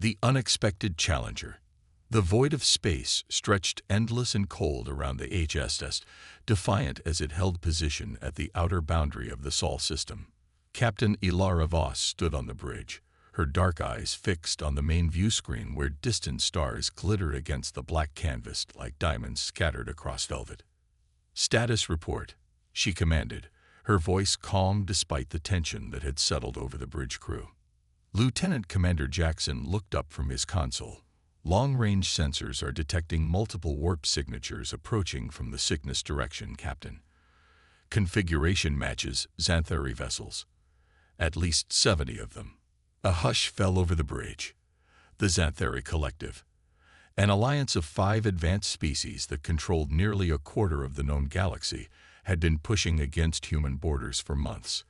The unexpected challenger. The void of space stretched endless and cold around the HSS, defiant as it held position at the outer boundary of the Sol system. Captain Ilara Voss stood on the bridge, her dark eyes fixed on the main view screen where distant stars glittered against the black canvas like diamonds scattered across velvet. "Status report," she commanded, her voice calm despite the tension that had settled over the bridge crew. Lieutenant Commander Jackson looked up from his console. "Long-range sensors are detecting multiple warp signatures approaching from the Cygnus direction, Captain. Configuration matches Xanthari vessels. At least 70 of them." A hush fell over the bridge. The Xanthari Collective, an alliance of 5 advanced species that controlled nearly a quarter of the known galaxy, had been pushing against human borders for months.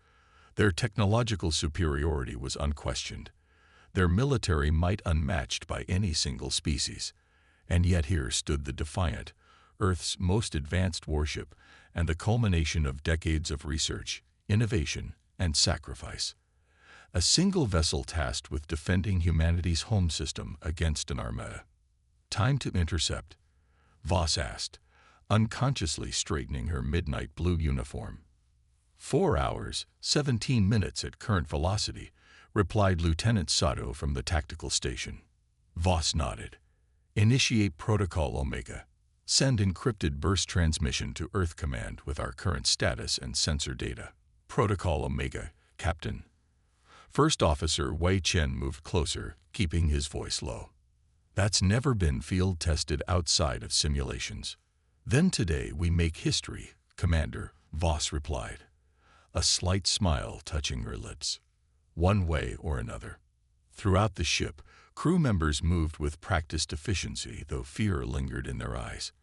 Their technological superiority was unquestioned, their military might unmatched by any single species. And yet here stood the Defiant, Earth's most advanced warship, and the culmination of decades of research, innovation, and sacrifice. A single vessel tasked with defending humanity's home system against an armada. "Time to intercept?" Voss asked, unconsciously straightening her midnight blue uniform. 4 hours, 17 minutes at current velocity, replied Lieutenant Sato from the tactical station. Voss nodded. "Initiate Protocol Omega. Send encrypted burst transmission to Earth Command with our current status and sensor data." "Protocol Omega, Captain." First Officer Wei Chen moved closer, keeping his voice low. "That's never been field-tested outside of simulations." "Then today we make history, Commander," Voss replied, a slight smile touching her lips. "One way or another." Throughout the ship, crew members moved with practiced efficiency, though fear lingered in their eyes.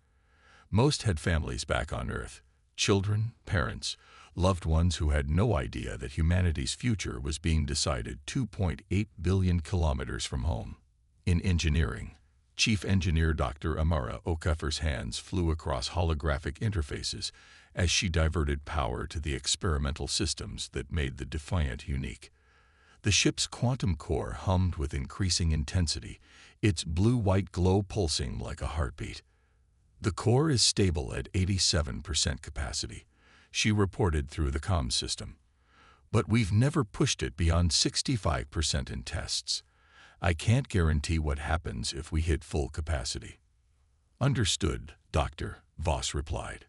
Most had families back on Earth, children, parents, loved ones who had no idea that humanity's future was being decided 2.8 billion kilometers from home. In engineering, Chief Engineer Dr. Amara Okafer's hands flew across holographic interfaces as she diverted power to the experimental systems that made the Defiant unique. The ship's quantum core hummed with increasing intensity, its blue-white glow pulsing like a heartbeat. "The core is stable at 87% capacity," she reported through the comms system. "But we've never pushed it beyond 65% in tests. I can't guarantee what happens if we hit full capacity." "Understood, Doctor," Voss replied.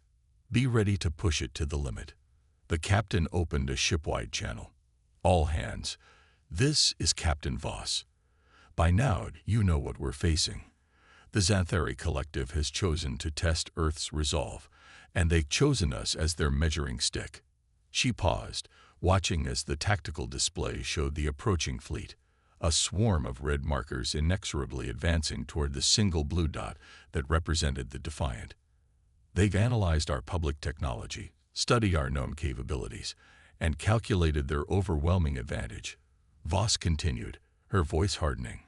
"Be ready to push it to the limit." The captain opened a shipwide channel. "All hands, this is Captain Voss. By now, you know what we're facing. The Xanthari Collective has chosen to test Earth's resolve, and they've chosen us as their measuring stick." She paused, watching as the tactical display showed the approaching fleet, a swarm of red markers inexorably advancing toward the single blue dot that represented the Defiant. "They've analyzed our public technology, studied our known capabilities, and calculated their overwhelming advantage," Voss continued, her voice hardening.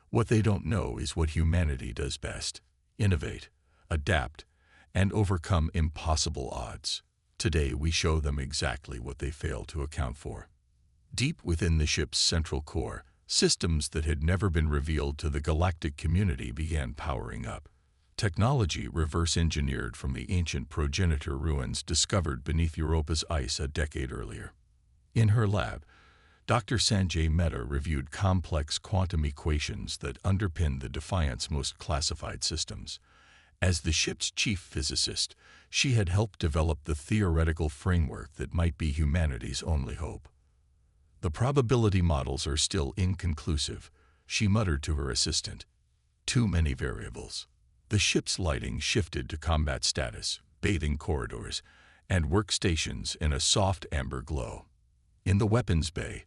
"What they don't know is what humanity does best: innovate, adapt, and overcome impossible odds. Today we show them exactly what they fail to account for." Deep within the ship's central core, systems that had never been revealed to the galactic community began powering up. Technology reverse-engineered from the ancient progenitor ruins discovered beneath Europa's ice a decade earlier. In her lab, Dr. Sanjay Mehta reviewed complex quantum equations that underpinned the Defiant's most classified systems. As the ship's chief physicist, she had helped develop the theoretical framework that might be humanity's only hope. "The probability models are still inconclusive," she muttered to her assistant. "Too many variables." The ship's lighting shifted to combat status, bathing corridors, and workstations in a soft amber glow. In the weapons bay,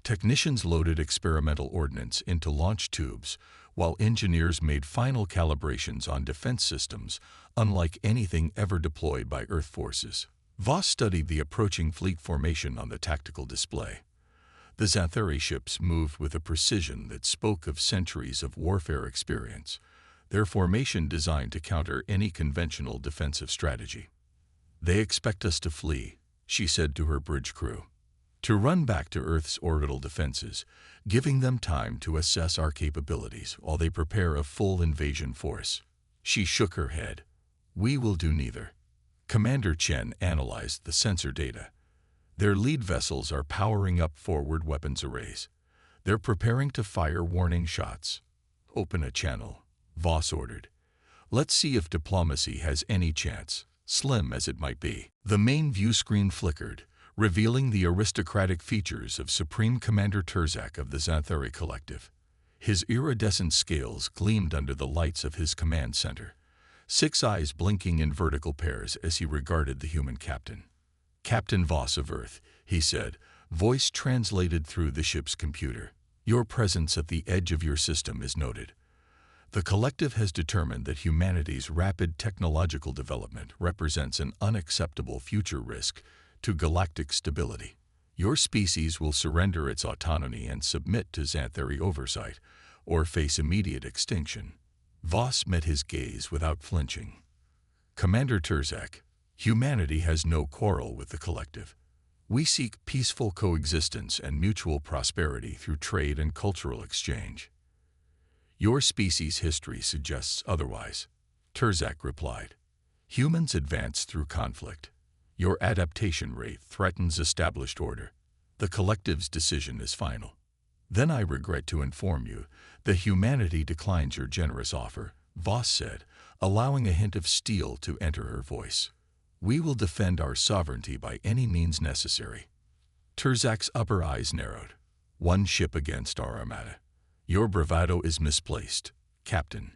technicians loaded experimental ordnance into launch tubes, while engineers made final calibrations on defense systems unlike anything ever deployed by Earth forces. Voss studied the approaching fleet formation on the tactical display. The Xanthari ships moved with a precision that spoke of centuries of warfare experience, their formation designed to counter any conventional defensive strategy. "They expect us to flee," she said to her bridge crew. to run back to Earth's orbital defenses, giving them time to assess our capabilities while they prepare a full invasion force. She shook her head. We will do neither. Commander Chen analyzed the sensor data. Their lead vessels are powering up forward weapons arrays. They're preparing to fire warning shots. Open a channel, Voss ordered. Let's see if diplomacy has any chance, slim as it might be. The main view screen flickered, revealing the aristocratic features of Supreme Commander Terzak of the Xanthari Collective. His iridescent scales gleamed under the lights of his command center, 6 eyes blinking in vertical pairs as he regarded the human captain. Captain Voss of Earth, he said, voice translated through the ship's computer. Your presence at the edge of your system is noted. The collective has determined that humanity's rapid technological development represents an unacceptable future risk to galactic stability. Your species will surrender its autonomy and submit to Xanthari oversight, or face immediate extinction. Voss met his gaze without flinching. Commander Terzak, humanity has no quarrel with the collective. We seek peaceful coexistence and mutual prosperity through trade and cultural exchange. Your species' history suggests otherwise, Terzak replied. Humans advance through conflict. Your adaptation rate threatens established order. The collective's decision is final. Then I regret to inform you that humanity declines your generous offer, Voss said, allowing a hint of steel to enter her voice. We will defend our sovereignty by any means necessary. Terzak's upper eyes narrowed. One ship against our armada. Your bravado is misplaced, Captain.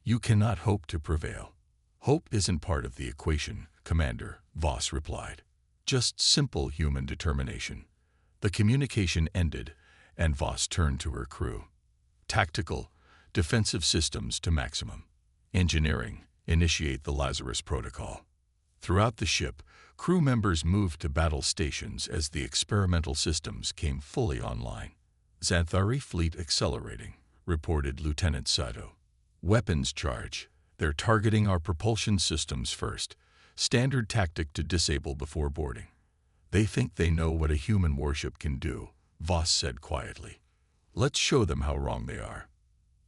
You cannot hope to prevail. Hope isn't part of the equation, Commander, Voss replied. Just simple human determination. The communication ended, and Voss turned to her crew. Tactical, defensive systems to maximum. Engineering, initiate the Lazarus Protocol. Throughout the ship, crew members moved to battle stations as the experimental systems came fully online. Xanthari fleet accelerating, reported Lieutenant Sato. Weapons charge. They're targeting our propulsion systems first. Standard tactic to disable before boarding. They think they know what a human warship can do, Voss said quietly. Let's show them how wrong they are.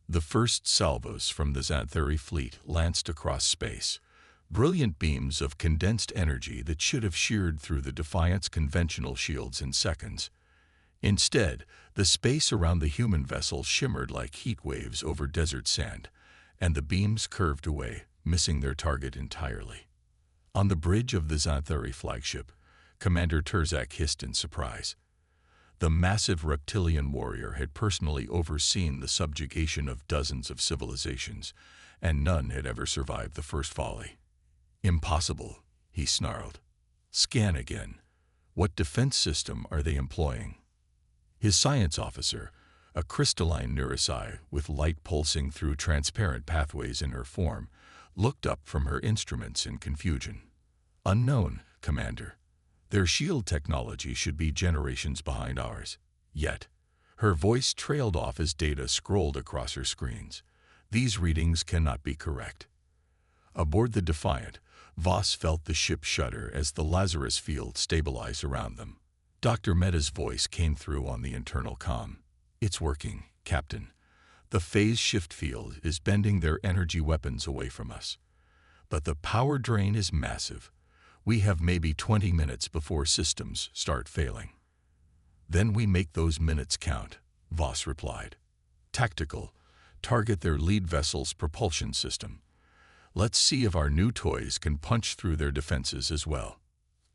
The first salvos from the Xanthari fleet lanced across space. Brilliant beams of condensed energy that should have sheared through the Defiant's conventional shields in seconds. Instead, the space around the human vessel shimmered like heat waves over desert sand, and the beams curved away, missing their target entirely. On the bridge of the Xanthari flagship, Commander Terzak hissed in surprise. The massive reptilian warrior had personally overseen the subjugation of dozens of civilizations, and none had ever survived the first volley. Impossible, he snarled. Scan again. What defense system are they employing? His science officer, a crystalline neurosci with light pulsing through transparent pathways in her form, looked up from her instruments in confusion. Unknown, Commander. Their shield technology should be generations behind ours. Yet, her voice trailed off as data scrolled across her screens. These readings cannot be correct. Aboard the Defiant, Voss felt the ship shudder as the Lazarus field stabilized around them. Dr. Mehta's voice came through on the internal comm. It's working, Captain. The phase shift field is bending their energy weapons away from us. But the power drain is massive. We have maybe 20 minutes before systems start failing. Then we make those minutes count, Voss replied. Tactical, target their lead vessel's propulsion system. Let's see if our new toys can punch through their defenses as well.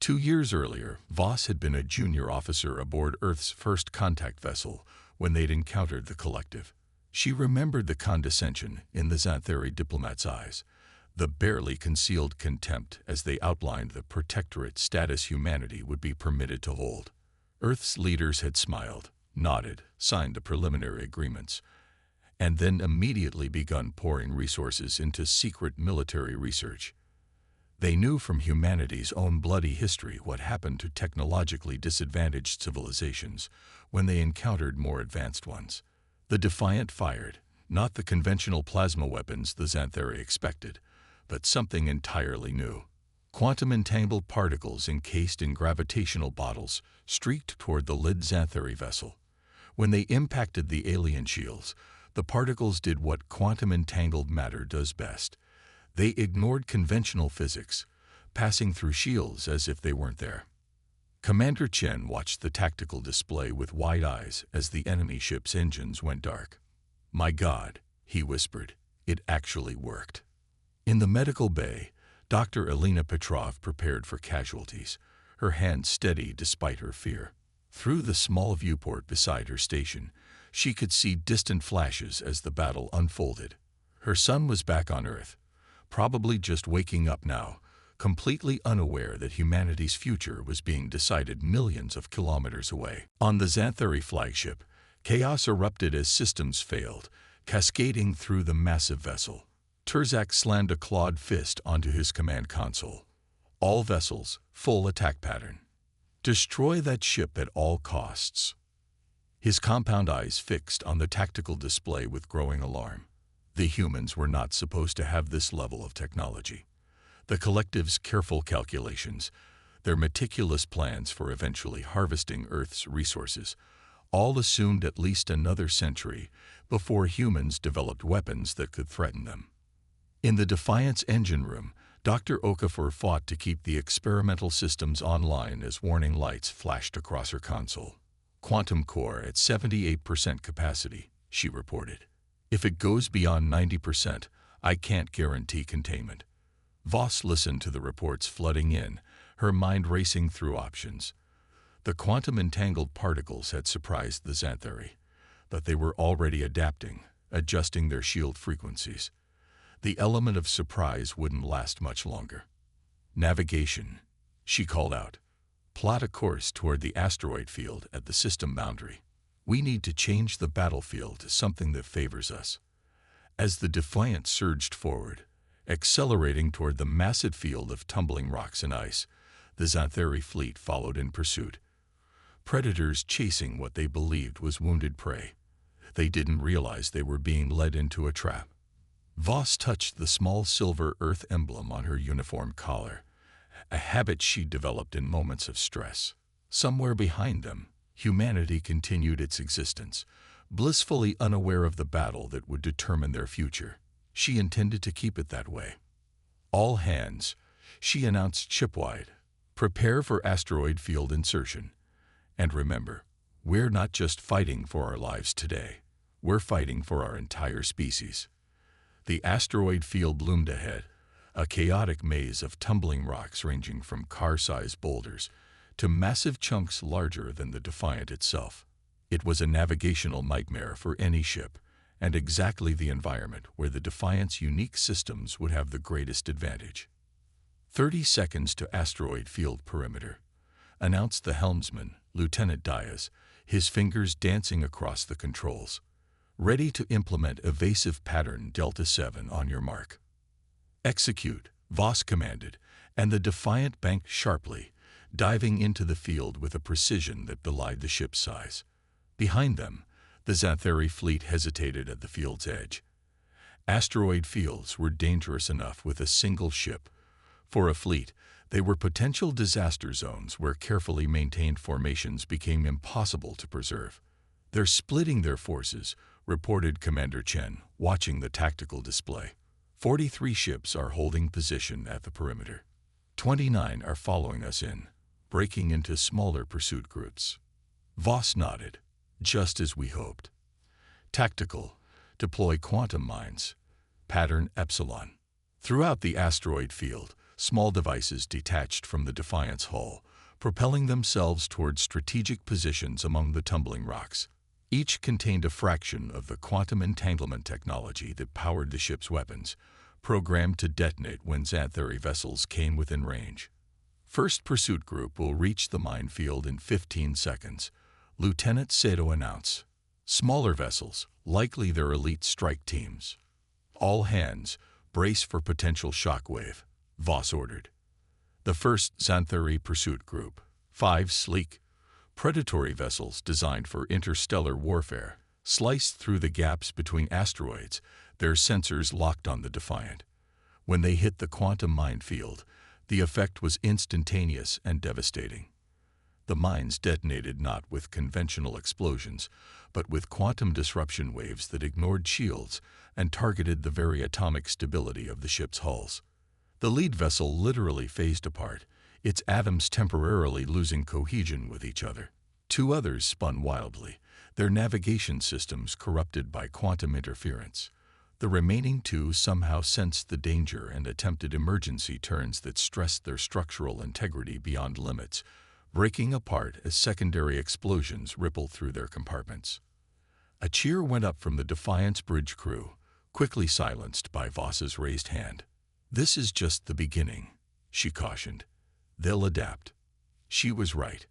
2 years earlier, Voss had been a junior officer aboard Earth's first contact vessel when they'd encountered the collective. She remembered the condescension in the Xanthari diplomat's eyes, the barely concealed contempt as they outlined the protectorate status humanity would be permitted to hold. Earth's leaders had smiled, nodded, signed the preliminary agreements, and then immediately begun pouring resources into secret military research. They knew from humanity's own bloody history what happened to technologically disadvantaged civilizations when they encountered more advanced ones. The Defiant fired, not the conventional plasma weapons the Xanthari expected, but something entirely new. Quantum-entangled particles encased in gravitational bottles streaked toward the Lid Xanthari vessel. When they impacted the alien shields, the particles did what quantum-entangled matter does best. They ignored conventional physics, passing through shields as if they weren't there. Commander Chen watched the tactical display with wide eyes as the enemy ship's engines went dark. "My God," he whispered, "it actually worked." In the medical bay, Dr. Elena Petrov prepared for casualties, her hand steady despite her fear. Through the small viewport beside her station, she could see distant flashes as the battle unfolded. Her son was back on Earth, probably just waking up now, completely unaware that humanity's future was being decided millions of kilometers away. On the Xanthari flagship, chaos erupted as systems failed, cascading through the massive vessel. Terzak slammed a clawed fist onto his command console. "All vessels, full attack pattern. Destroy that ship at all costs." His compound eyes fixed on the tactical display with growing alarm. The humans were not supposed to have this level of technology. The collective's careful calculations, their meticulous plans for eventually harvesting Earth's resources, all assumed at least another century before humans developed weapons that could threaten them. In the Defiance engine room, Dr. Okafor fought to keep the experimental systems online as warning lights flashed across her console. "Quantum core at 78% capacity," she reported. "If it goes beyond 90%, I can't guarantee containment." Voss listened to the reports flooding in, her mind racing through options. The quantum-entangled particles had surprised the Xanthari, but they were already adapting, adjusting their shield frequencies. The element of surprise wouldn't last much longer. "Navigation," she called out. "Plot a course toward the asteroid field at the system boundary. We need to change the battlefield to something that favors us." As the Defiant surged forward, accelerating toward the massive field of tumbling rocks and ice, the Xanthari fleet followed in pursuit. Predators chasing what they believed was wounded prey. They didn't realize they were being led into a trap. Voss touched the small silver Earth emblem on her uniform collar, a habit she'd developed in moments of stress. Somewhere behind them, humanity continued its existence, blissfully unaware of the battle that would determine their future. She intended to keep it that way. "All hands," she announced shipwide, "prepare for asteroid field insertion. And remember, we're not just fighting for our lives today. We're fighting for our entire species." The asteroid field loomed ahead, a chaotic maze of tumbling rocks ranging from car-sized boulders to massive chunks larger than the Defiant itself. It was a navigational nightmare for any ship, and exactly the environment where the Defiant's unique systems would have the greatest advantage. 30 seconds to asteroid field perimeter," announced the helmsman, Lieutenant Diaz, his fingers dancing across the controls. "Ready to implement evasive pattern Delta 7 on your mark." "Execute," Voss commanded, and the Defiant banked sharply, diving into the field with a precision that belied the ship's size. Behind them, the Xanthari fleet hesitated at the field's edge. Asteroid fields were dangerous enough with a single ship. For a fleet, they were potential disaster zones where carefully maintained formations became impossible to preserve. "They're splitting their forces," reported Commander Chen, watching the tactical display. 43 ships are holding position at the perimeter. 29 are following us in, breaking into smaller pursuit groups." Voss nodded. "Just as we hoped." Tactical, deploy quantum mines. Pattern Epsilon. Throughout the asteroid field, small devices detached from the Defiant's hull, propelling themselves toward strategic positions among the tumbling rocks. Each contained a fraction of the quantum entanglement technology that powered the ship's weapons, programmed to detonate when Xanthari vessels came within range. "First pursuit group will reach the minefield in 15 seconds, Lieutenant Sato announced. "Smaller vessels, likely their elite strike teams. All hands, brace for potential shockwave," Voss ordered. The first Xanthari pursuit group, 5 sleek, predatory vessels designed for interstellar warfare, sliced through the gaps between asteroids, their sensors locked on the Defiant. When they hit the quantum minefield, The effect was instantaneous and devastating. The mines detonated not with conventional explosions, but with quantum disruption waves that ignored shields and targeted the very atomic stability of the ship's hulls. The lead vessel literally phased apart, its atoms temporarily losing cohesion with each other. Two others spun wildly, their navigation systems corrupted by quantum interference. The remaining two somehow sensed the danger and attempted emergency turns that stressed their structural integrity beyond limits, breaking apart as secondary explosions rippled through their compartments. A cheer went up from the Defiant's bridge crew, quickly silenced by Voss's raised hand. "This is just the beginning," she cautioned. "They'll adapt." She was right.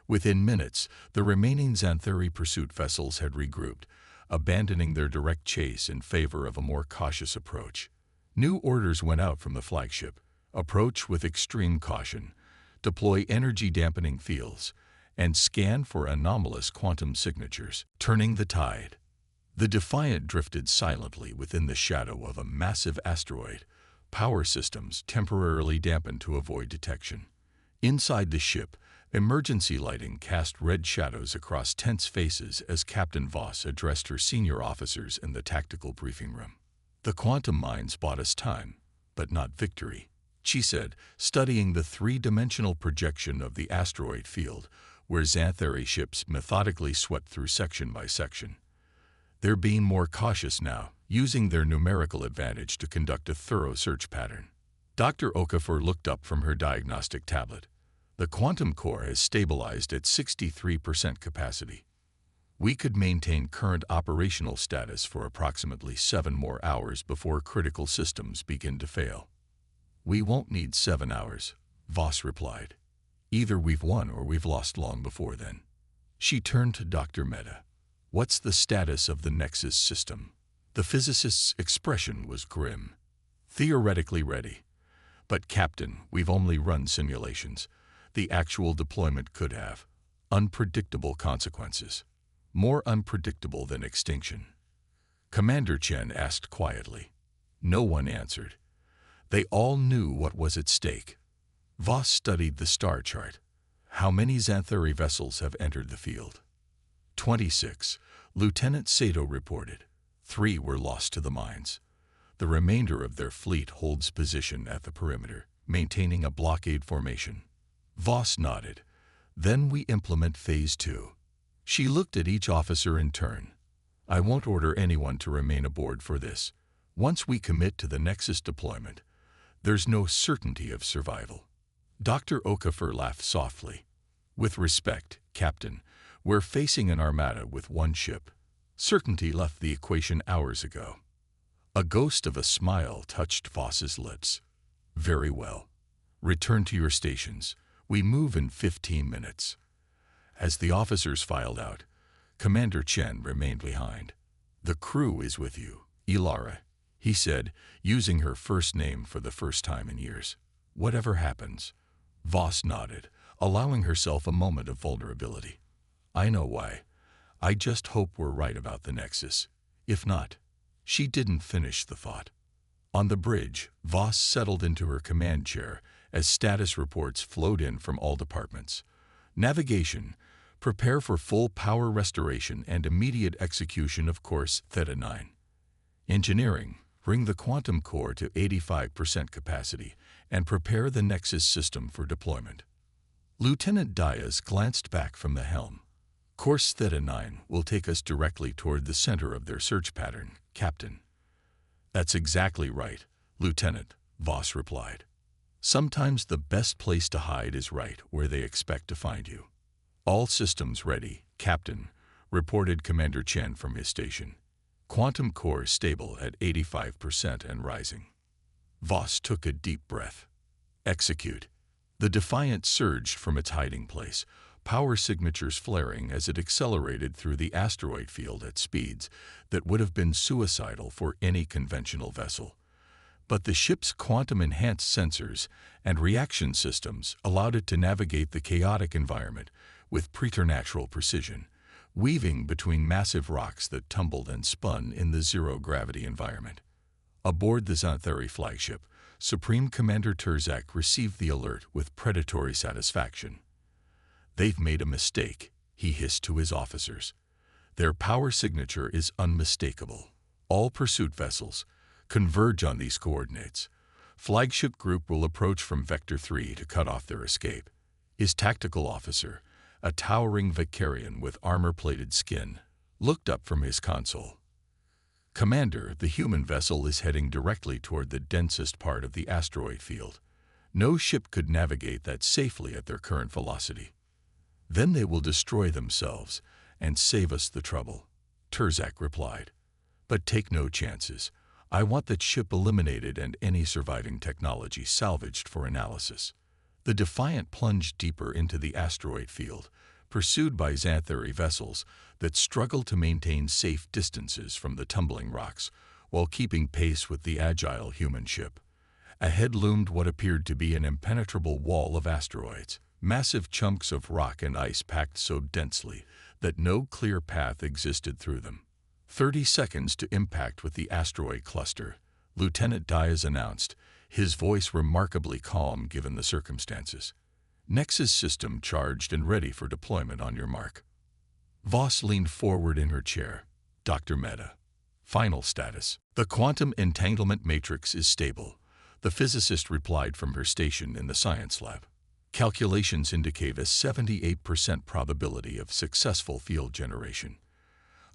Within minutes, the remaining Xanthari pursuit vessels had regrouped, abandoning their direct chase in favor of a more cautious approach. New orders went out from the flagship: approach with extreme caution, deploy energy-dampening fields, and scan for anomalous quantum signatures, turning the tide. The Defiant drifted silently within the shadow of a massive asteroid, power systems temporarily dampened to avoid detection. Inside the ship, emergency lighting cast red shadows across tense faces as Captain Voss addressed her senior officers in the tactical briefing room. "The quantum mines bought us time, but not victory," she said, studying the three-dimensional projection of the asteroid field, where Xanthari ships methodically swept through section by section. "They're being more cautious now, using their numerical advantage to conduct a thorough search pattern." Dr. Okafor looked up from her diagnostic tablet. "The quantum core has stabilized at 63% capacity. We could maintain current operational status for approximately 7 more hours before critical systems begin to fail." "We won't need 7 hours," Voss replied. "Either we've won or we've lost long before then." She turned to Dr. Mehta. "What's the status of the Nexus system?" The physicist's expression was grim. "Theoretically ready. But Captain, we've only run simulations. The actual deployment could have unpredictable consequences. More unpredictable than extinction." Commander Chen asked quietly. No one answered. They all knew what was at stake. Voss studied the star chart. "How many Xanthari vessels have entered the field?" 26, Lieutenant Sato reported. 3 were lost to the mines. The remainder of their fleet holds position at the perimeter, maintaining a blockade formation. Voss nodded. "Then we implement Phase 2. She looked at each officer in turn. "I won't order anyone to remain aboard for this. Once we commit to the Nexus deployment, there's no certainty of survival." Dr. Okafor laughed softly. "With respect, Captain, we're facing an armada with 1 ship. Certainty left the equation hours ago." A ghost of a smile touched Voss's lips. "Very well. Return to your stations. We move in 15 minutes. As the officers filed out, Commander Chen remained behind. "The crew is with you, Ilara," he said, using her first name for the first time in years. "Whatever happens." Voss nodded, allowing herself a moment of vulnerability. "I know why. I just hope we're right about the Nexus. If not..." She didn't finish the thought. On the bridge, Voss settled into her command chair as status reports flowed in from all departments. Navigation: prepare for full power restoration and immediate execution of course Theta 9. Engineering: bring the quantum core to 85% capacity and prepare the Nexus system for deployment. Lieutenant Diaz glanced back from the helm. "Course Theta 9 will take us directly toward the center of their search pattern, Captain." "That's exactly right, Lieutenant," Voss replied. "Sometimes the best place to hide is right where they expect to find you." "All systems ready, Captain," reported Commander Chen from his station. "Quantum core stable at 85% and rising." Voss took a deep breath. "Execute." The Defiant surged from its hiding place, power signatures flaring as it accelerated through the asteroid field at speeds that would have been suicidal for any conventional vessel. But the ship's quantum-enhanced sensors and reaction systems allowed it to navigate the chaotic environment with preternatural precision, weaving between massive rocks that tumbled and spun in the zero-gravity environment. Aboard the Xanthari flagship, Supreme Commander Terzak received the alert with predatory satisfaction. "They've made a mistake," he hissed to his officers. "Their power signature is unmistakable. All pursuit vessels, converge on these coordinates. Flagship group will approach from Vector 3 to cut off their escape." His tactical officer, a towering Vicarian with armor-plated skin, looked up from his console. "Commander, the human vessel is heading directly toward the densest part of the asteroid field. No ship could navigate that safely at their current velocity." "Then they will destroy themselves and save us the trouble," Terzak replied. "But take no chances. I want that ship eliminated and any surviving technology salvaged for analysis." The Defiant plunged deeper into the asteroid field, pursued by Xanthari vessels that struggled to maintain safe distances from the tumbling rocks while keeping pace with the agile human ship. Ahead loomed what appeared to be an impenetrable wall of asteroids, massive chunks of rock and ice packed so densely that no clear path existed through them. 30 seconds to impact with the asteroid cluster, Lieutenant Diaz announced, his voice remarkably calm given the circumstances. "Nexus system charged and ready for deployment on your mark." Voss leaned forward in her chair. "Dr. Mehta. Final status. The quantum entanglement matrix is stable," the physicist replied from her station in the science lab. "Calculations indicate a 78% probability of successful field generation.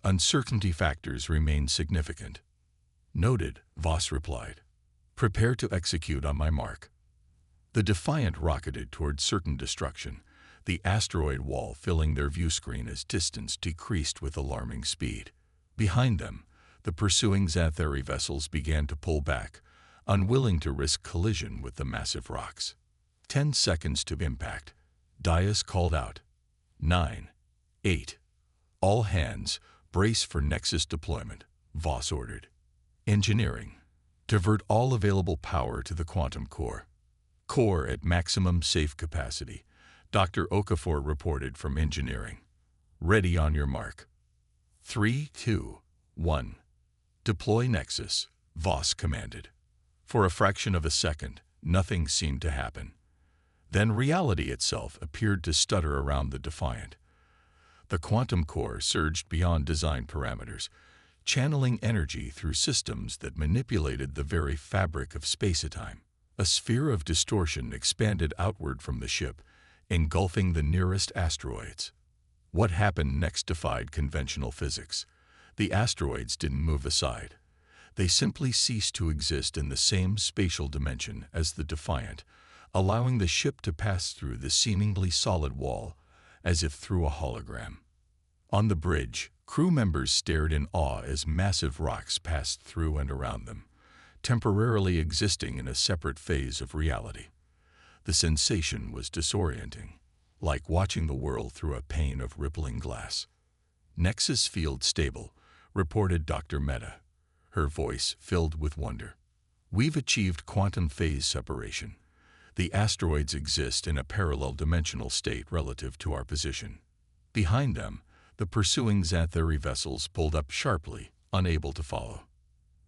Uncertainty factors remain significant." "Noted," Voss replied. "Prepare to execute on my mark." The Defiant rocketed toward certain destruction, the asteroid wall filling their view screen as distance decreased with alarming speed. Behind them, the pursuing Xanthari vessels began to pull back, unwilling to risk collision with the massive rocks. 10 seconds to impact. Diaz called out. 9, 8. "All hands, brace for Nexus deployment," Voss ordered. "Engineering. Divert all available power to the quantum core. Core at maximum safe capacity," Dr. Okafor reported from engineering. "Ready on your mark. 3, 2, 1. Deploy Nexus," Voss commanded. For a fraction of a second, nothing seemed to happen. Then reality itself appeared to stutter around the Defiant. The quantum core surged beyond design parameters, channeling energy through systems that manipulated the very fabric of space-time. A sphere of distortion expanded outward from the ship, engulfing the nearest asteroids. What happened next defied conventional physics. The asteroids didn't move aside. They simply ceased to exist in the same spatial dimension as the Defiant, allowing the ship to pass through the seemingly solid wall, as if through a hologram. On the bridge, crew members stared in awe as massive rocks passed through and around them, temporarily existing in a separate phase of reality. The sensation was disorienting, like watching the world through a pane of rippling glass. "Nexus field stable," reported Dr. Mehta, her voice filled with wonder. "We've achieved quantum phase separation. The asteroids exist in a parallel dimensional state relative to our position." Behind them, the pursuing Xanthari vessels pulled up sharply, unable to follow.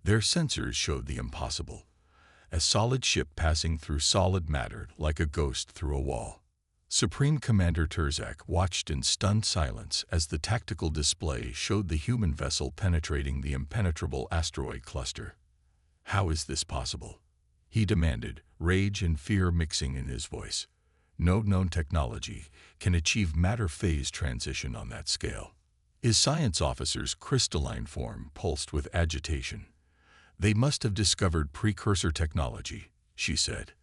Their sensors showed the impossible. A solid ship passing through solid matter like a ghost through a wall. Supreme Commander Terzak watched in stunned silence as the tactical display showed the human vessel penetrating the impenetrable asteroid cluster. "How is this possible?" he demanded, rage and fear mixing in his voice. "No known technology can achieve matter phase transition on that scale." His science officer's crystalline form pulsed with agitation. "They must have discovered precursor technology," she said.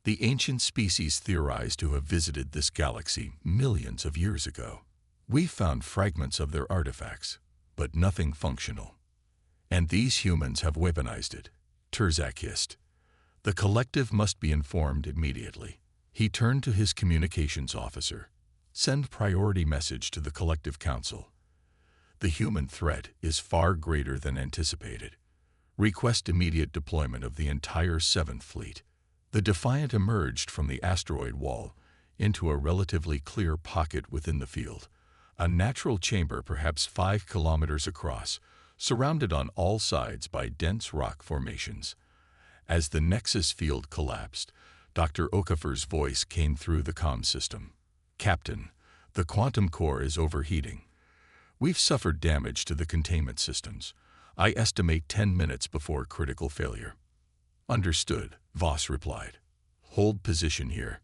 "The ancient species theorized to have visited this galaxy millions of years ago. We found fragments of their artifacts, but nothing functional. And these humans have weaponized it," Terzak hissed. "The collective must be informed immediately." He turned to his communications officer. "Send priority message to the Collective Council. The human threat is far greater than anticipated. Request immediate deployment of the entire 7th Fleet." The Defiant emerged from the asteroid wall into a relatively clear pocket within the field, a natural chamber perhaps 5 kilometers across, surrounded on all sides by dense rock formations. As the Nexus field collapsed, Dr. Okafor's voice came through the comm system. "Captain, the quantum core is overheating. We've suffered damage to the containment systems. I estimate 10 minutes before critical failure." "Understood," Voss replied. "Hold position here.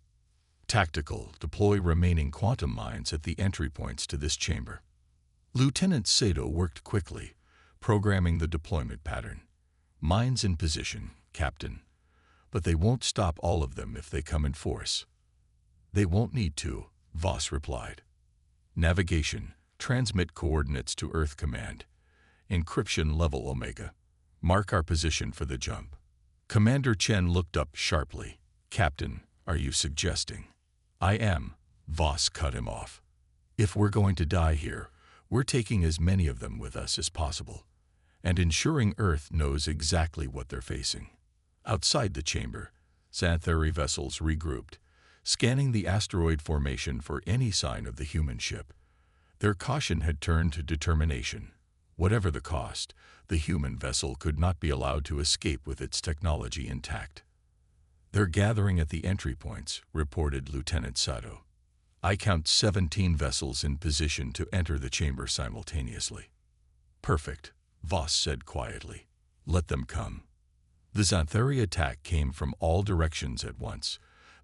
Tactical, deploy remaining quantum mines at the entry points to this chamber." Lieutenant Sato worked quickly, programming the deployment pattern. "Mines in position, Captain. But they won't stop all of them if they come in force." "They won't need to," Voss replied. "Navigation, transmit coordinates to Earth Command. Encryption level Omega. Mark our position for the jump." Commander Chen looked up sharply. "Captain, are you suggesting?" "I am," Voss cut him off. "If we're going to die here, we're taking as many of them with us as possible, and ensuring Earth knows exactly what they're facing." Outside the chamber, Xanthari vessels regrouped, scanning the asteroid formation for any sign of the human ship. Their caution had turned to determination. Whatever the cost, the human vessel could not be allowed to escape with its technology intact. "They're gathering at the entry points," reported Lieutenant Sato. "I count 17 vessels in position to enter the chamber simultaneously." "Perfect," Voss said quietly. "Let them come." The Xanthari attack came from all directions at once,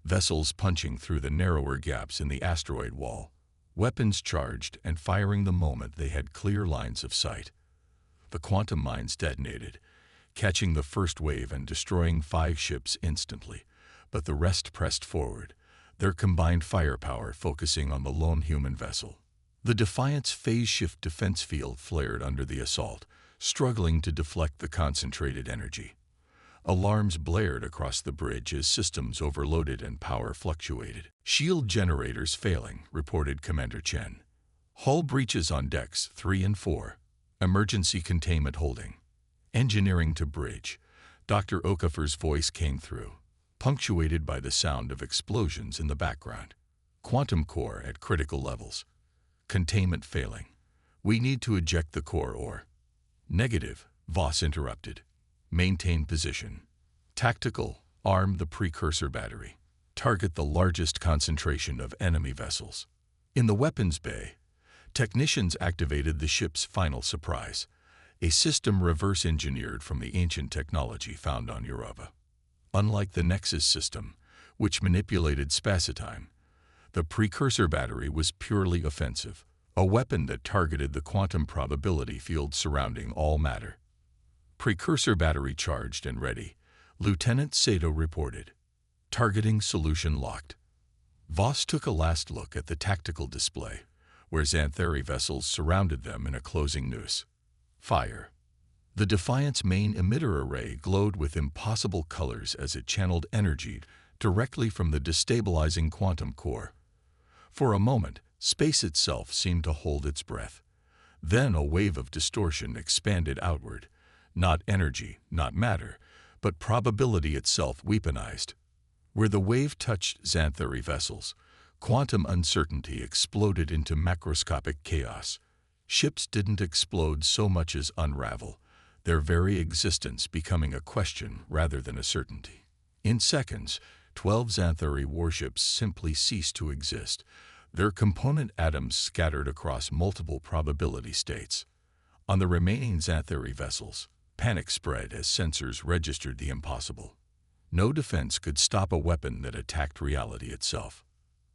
vessels punching through the narrower gaps in the asteroid wall, weapons charged and firing the moment they had clear lines of sight. The quantum mines detonated, catching the first wave and destroying 5 ships instantly, but the rest pressed forward, their combined firepower focusing on the lone human vessel. The Defiant's phase-shift defense field flared under the assault, struggling to deflect the concentrated energy. Alarms blared across the bridge as systems overloaded and power fluctuated. "Shield generators failing," reported Commander Chen. "Hull breaches on decks 3 and 4. Emergency containment holding." "Engineering to bridge." Dr. Okafor's voice came through, punctuated by the sound of explosions in the background. "Quantum core at critical levels. Containment failing. We need to eject the core or—" "Negative," Voss interrupted. "Maintain position. Tactical, arm the precursor battery. Target the largest concentration of enemy vessels." In the weapons bay, technicians activated the ship's final surprise, a system reverse-engineered from the ancient technology found on Europa. Unlike the Nexus system, which manipulated spacetime, the precursor battery was purely offensive, a weapon that targeted the quantum probability field surrounding all matter. "Precursor battery charged and ready," Lieutenant Sato reported. "Targeting solution locked." Voss took a last look at the tactical display, where Xanthari vessels surrounded them in a closing noose. Fire. The Defiant's main emitter array glowed with impossible colors as it channeled energy directly from the destabilizing quantum core. For a moment, space itself seemed to hold its breath. Then a wave of distortion expanded outward. Not energy, not matter, but probability itself weaponized. Where the wave touched Xanthari vessels, quantum uncertainty exploded into macroscopic chaos. Ships didn't explode so much as unravel, their very existence becoming a question rather than a certainty. In seconds, 12 Xanthari warships simply ceased to exist, their component atoms scattered across multiple probability states. On the remaining Xanthari vessels, panic spread as sensors registered the impossible. No defense could stop a weapon that attacked reality itself.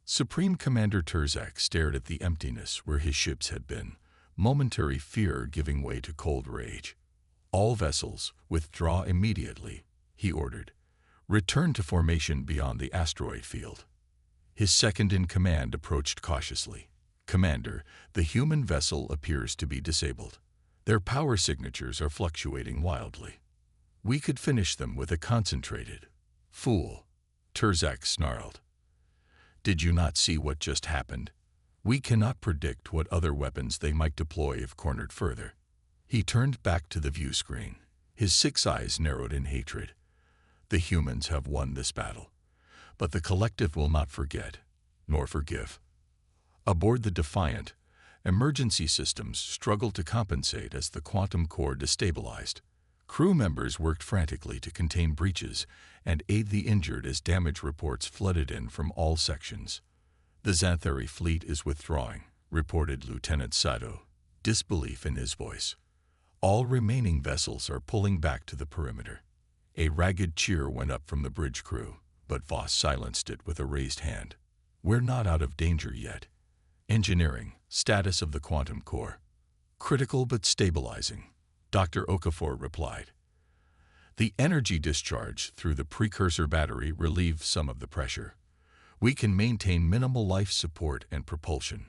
Supreme Commander Terzak stared at the emptiness where his ships had been, momentary fear giving way to cold rage. "All vessels, withdraw immediately," he ordered. "Return to formation beyond the asteroid field." His second-in-command approached cautiously. "Commander, the human vessel appears to be disabled. Their power signatures are fluctuating wildly. We could finish them with a concentrated—" "Fool," Terzak snarled. "Did you not see what just happened? We cannot predict what other weapons they might deploy if cornered further." He turned back to the view screen, his 6 eyes narrowed in hatred. "The humans have won this battle, but the collective will not forget, nor forgive." Aboard the Defiant, emergency systems struggled to compensate as the quantum core destabilized. Crew members worked frantically to contain breaches and aid the injured as damage reports flooded in from all sections. "The Xanthari fleet is withdrawing," reported Lieutenant Sato, disbelief in his voice. "All remaining vessels are pulling back to the perimeter." A ragged cheer went up from the bridge crew, but Voss silenced it with a raised hand. "We're not out of danger yet. Engineering, status of the quantum core. Critical but stabilizing," Dr. Okafor replied. "The energy discharge through the precursor battery relieves some of the pressure. We can maintain minimal life support and propulsion,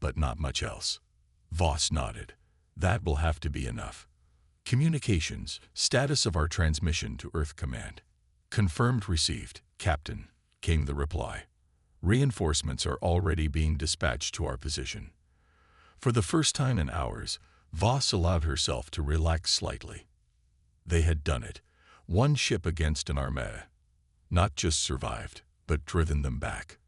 but not much else." Voss nodded. "That will have to be enough." "Communications, status of our transmission to Earth Command." "Confirmed received, Captain," came the reply. "Reinforcements are already being dispatched to our position." For the first time in hours, Voss allowed herself to relax slightly. They had done it. One ship against an armada. Not just survived, but driven them back.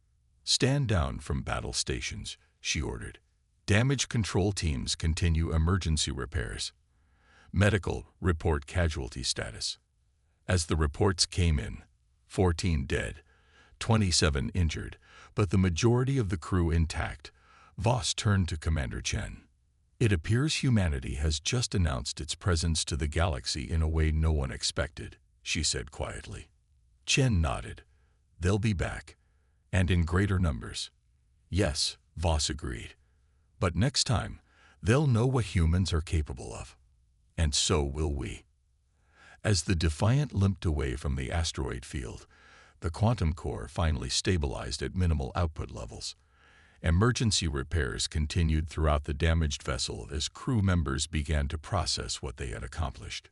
"Stand down from battle stations," she ordered. "Damage control teams continue emergency repairs. Medical, report casualty status." As the reports came in, 14 dead, 27 injured, but the majority of the crew intact, Voss turned to Commander Chen. "It appears humanity has just announced its presence to the galaxy in a way no one expected," she said quietly. Chen nodded. "They'll be back, and in greater numbers." "Yes," Voss agreed. "But next time, they'll know what humans are capable of. And so will we." As the Defiant limped away from the asteroid field, the quantum core finally stabilized at minimal output levels. Emergency repairs continued throughout the damaged vessel as crew members began to process what they had accomplished.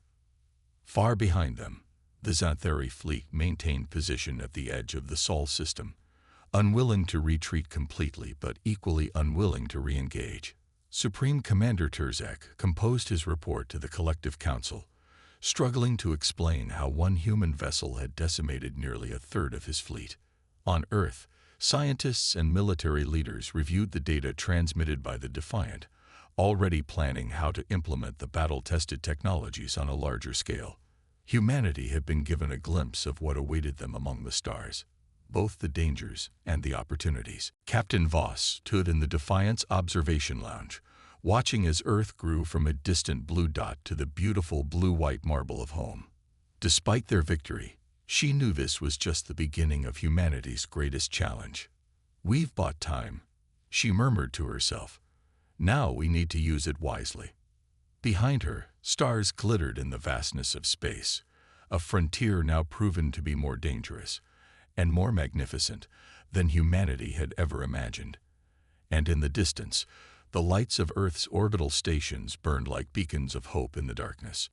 Far behind them, the Xanthari fleet maintained position at the edge of the Sol system, unwilling to retreat completely but equally unwilling to re-engage. Supreme Commander Terzak composed his report to the Collective Council, struggling to explain how one human vessel had decimated nearly a third of his fleet. On Earth, scientists and military leaders reviewed the data transmitted by the Defiant, already planning how to implement the battle-tested technologies on a larger scale. Humanity had been given a glimpse of what awaited them among the stars, both the dangers and the opportunities. Captain Voss stood in the Defiant's observation lounge, watching as Earth grew from a distant blue dot to the beautiful blue-white marble of home. Despite their victory, she knew this was just the beginning of humanity's greatest challenge. "We've bought time," she murmured to herself. "Now we need to use it wisely." Behind her, stars glittered in the vastness of space, a frontier now proven to be more dangerous and more magnificent than humanity had ever imagined. And in the distance, the lights of Earth's orbital stations burned like beacons of hope in the darkness.